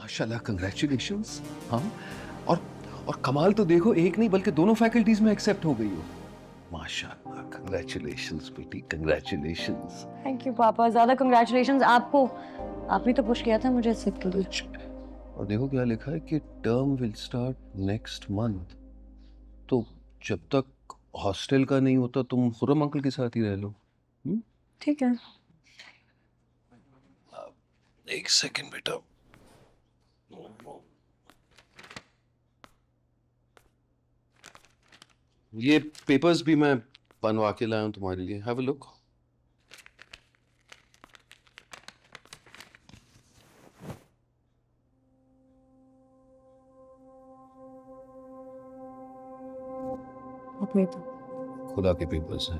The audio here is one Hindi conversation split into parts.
माशाल्लाह, कंग्रेचुलेशंस। हाँ, और और कमाल तो देखो, एक नहीं बल्कि दोनों फैकल्टीज में एक्सेप्ट हो गई हो। माशाल्लाह, कंग्रेचुलेशंस बेटी, कंग्रेचुलेशंस। थैंक यू पापा, ज्यादा कंग्रेचुलेशंस आपको। आपने तो पुश किया था मुझे इस के लिए। और देखो क्या लिखा है कि term will start next month. तो जब तक हॉस्टल का नहीं होता तुम खुर्रम अंकल के साथ ही रह लो। ठीक है। एक सेकंड बेटा। ये पेपर्स भी मैं बनवा के लाया हूं तुम्हारे लिए, हैव अ लुक। अपने तो खुदा के पेपर्स हैं।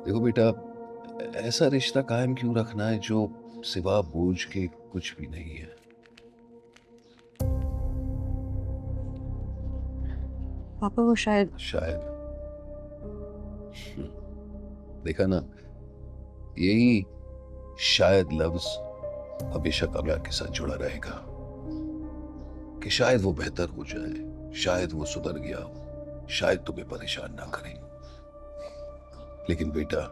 देखो बेटा, ऐसा रिश्ता कायम क्यों रखना है जो सिवा बोझ के कुछ भी नहीं है। पापा वो शायद शायद। देखा ना, यही शायद लफ्ज हमेशा कामयाब के साथ जुड़ा रहेगा कि शायद वो बेहतर हो जाए, शायद वो सुधर गया हो, शायद तुम्हें परेशान ना करे। लेकिन बेटा,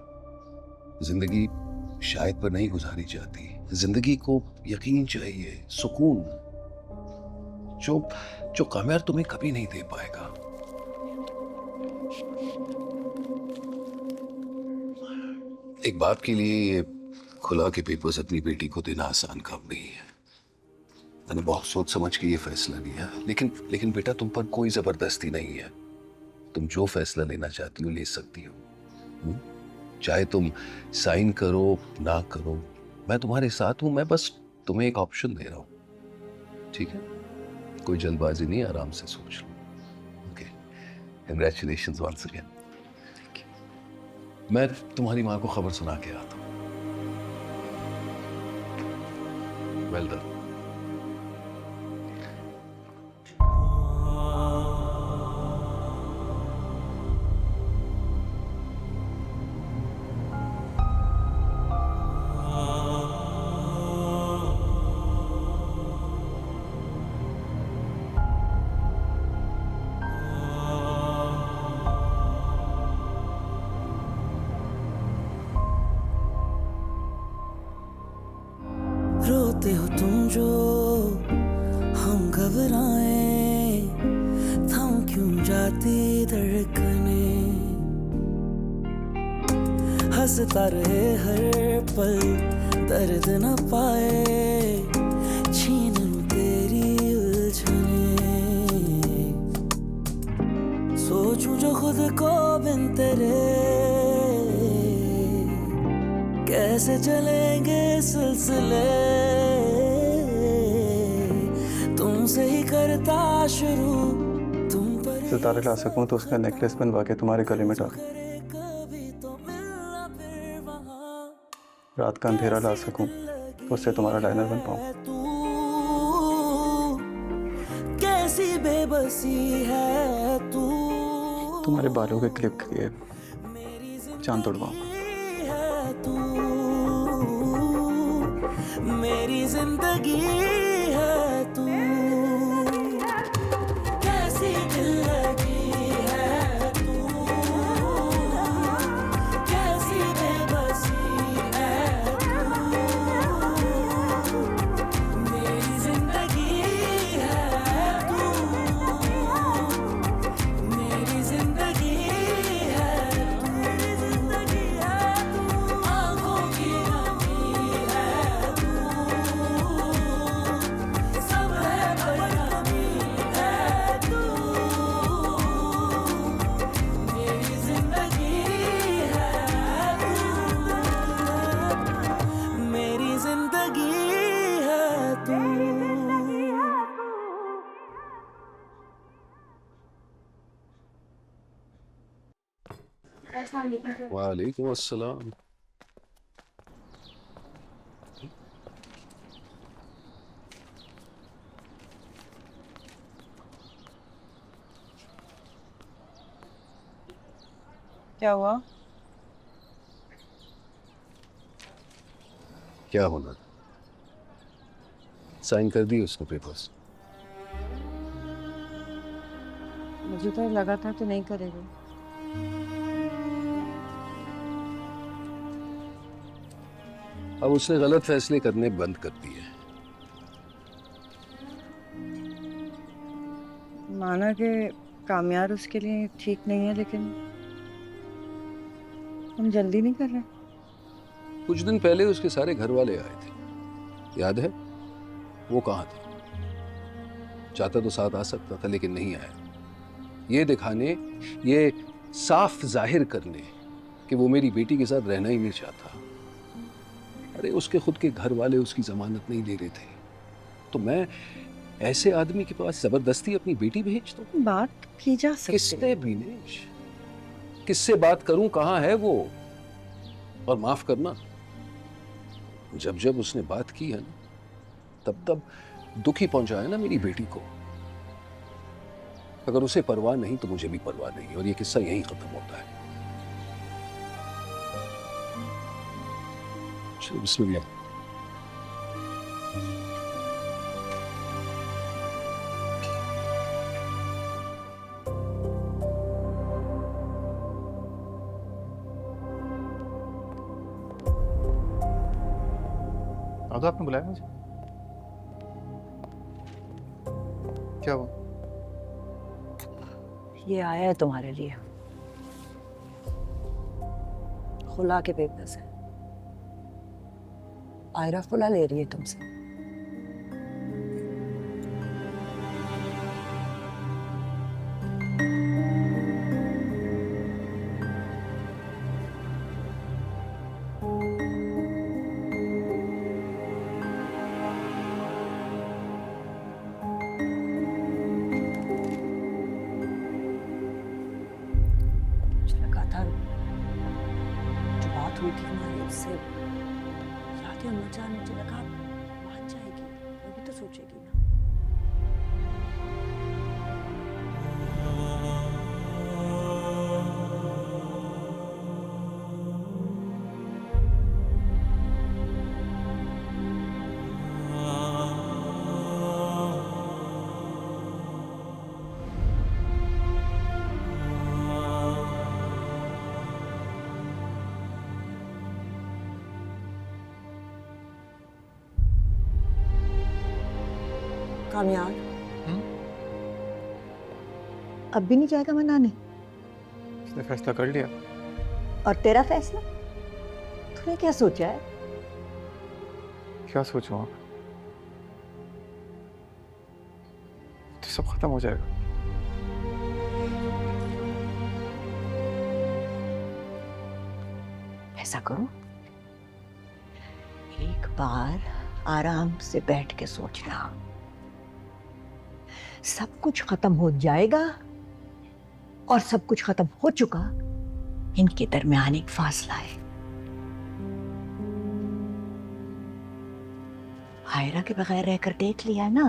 जिंदगी शायद पर नहीं गुजारी जाती। जिंदगी को यकीन चाहिए, सुकून, जो जो कामयाब तुम्हें कभी नहीं दे पाएगा। एक बाप के लिए ये खुला के पेपर्स अपनी बेटी को देना आसान काम नहीं है। मैंने बहुत सोच समझ के ये फैसला लिया, लेकिन बेटा, तुम पर कोई जबरदस्ती नहीं है। तुम जो फैसला लेना चाहती हो ले सकती हो। हुँ? चाहे तुम साइन करो ना करो, मैं तुम्हारे साथ हूं। मैं बस तुम्हें एक ऑप्शन दे रहा हूं, ठीक है? कोई जल्दबाजी नहीं, आराम से सोच लो। Okay, congratulations once again. मैं तुम्हारी माँ को खबर सुना के आता हूँ। Well done. रोते हो तुम जो हम घबराए, थम क्यों जाती धड़कने, हंसता रहे हर पल दर्द न पाए, छीन लूं तेरी उलझने, सोचूं जो खुद को बिन तेरे, कैसे चलेंगे सिलसिले, तुमसे ही करता शुरू, तुम पर सितारे ला सकूं तो उसका नेकलेस बनवा के तुम्हारे गले में डाल, रात का अंधेरा ला सकूं तो उससे तुम्हारा लाइनर बन पाऊं। कैसी बेबसी है तू, तुम्हारे बालों के क्लिप के लिए जान तोड़वाऊंगा। मेरी जिंदगी है तू, कैसी दिल लगी है तू, कैसी बेबसी है तू, मेरी जिंदगी है तू, मेरी जिंदगी है तू, मेरी जिंदगी है तू, आंखों की नमी है तू, सब है पर नमी है तू, मेरी जिंदगी है तू, मेरी जिंदगी है तू। वालेकुम अस्सलाम। क्या हुआ? क्या होना था? साइन कर दिए उसने पेपर्स? मुझे तो लगा था कि नहीं करेगी। अब उसने गलत फैसले करने बंद कर दिए। माना कि कामयाब उसके लिए ठीक नहीं है, लेकिन हम जल्दी नहीं कर रहे। कुछ दिन पहले उसके सारे घर वाले आए थे, याद है? वो कहाँ थे? चाहता तो साथ आ सकता था, लेकिन नहीं आया। ये दिखाने, ये साफ जाहिर करने कि वो मेरी बेटी के साथ रहना ही नहीं चाहता। अरे उसके खुद के घर वाले उसकी जमानत नहीं दे रहे थे, तो मैं ऐसे आदमी के पास जबरदस्ती अपनी बेटी भेज दूं? बात की जा सकती है। किससे बीनेश, किससे बात करूं? कहाँ है वो? और माफ करना, जब जब उसने बात की है ना, तब तब दुखी पहुंचाया ना मेरी बेटी को। अगर उसे परवाह नहीं तो मुझे भी परवाह नहीं, और ये किस्सा यहीं खत्म होता है। चलो बिस्मिल्लाह। तो आपने बुलाया मुझे? क्या हुआ? ये आया है तुम्हारे लिए, खुला के पेपर से। आयरा खुला ले रही है तुमसे। मुझे लगा था जो बात हुई थी हमारी उससे, याद है अम्मा जान, मुझे लगा मान जाएगी, वो भी तो सोचेगी ना। कामयाब अब भी नहीं जाएगा मनाने? उसने फैसला कर लिया। और तेरा फैसला? तूने क्या सोचा है? क्या सोचूं आप? तो सब खत्म हो जाएगा। ऐसा करो, एक बार आराम से बैठ के सोचना। सब कुछ खत्म हो जाएगा और सब कुछ खत्म हो चुका, इनके दरमियान एक फासला है। आयरा के बगैर रहकर देख लिया ना,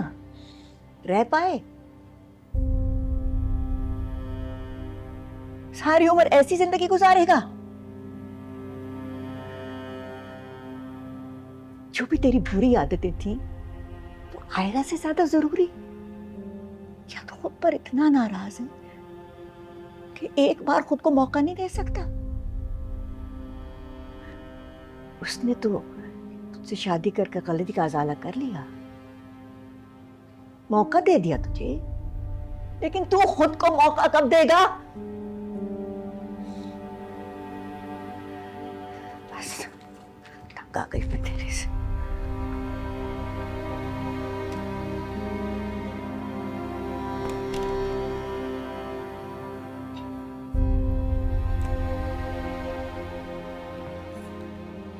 रह पाए? सारी उम्र ऐसी जिंदगी गुजारेगा? जो भी तेरी बुरी आदतें थी वो आयरा से ज्यादा जरूरी? या तो खुद पर इतना नाराज है कि एक बार खुद को मौका नहीं दे सकता? उसने तो तुझसे शादी करके गलती का अजाला कर लिया, मौका दे दिया तुझे, लेकिन तू खुद को मौका कब देगा? बस तंग आ गई मैं तेरे से।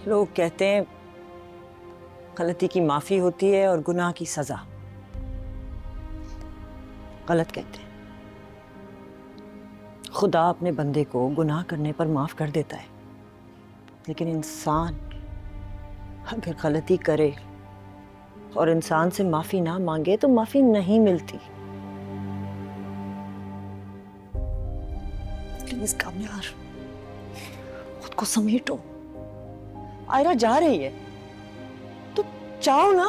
लोग कहते हैं गलती की माफी होती है और गुनाह की सजा। गलत कहते हैं। खुदा अपने बंदे को गुनाह करने पर माफ कर देता है, लेकिन इंसान अगर गलती करे और इंसान से माफी ना मांगे तो माफी नहीं मिलती। प्लीज कामयाब, खुद को समेटो। आयरा जा रही है तो जाओ ना,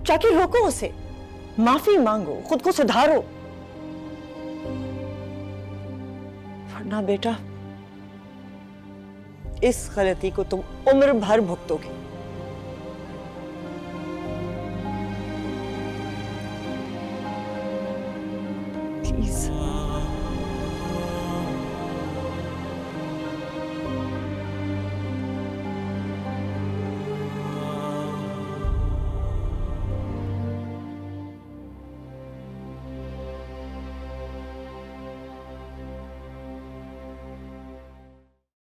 जाके रोको उसे, माफी मांगो, खुद को सुधारो, वरना बेटा इस गलती को तुम उम्र भर भुगतोगे। प्लीज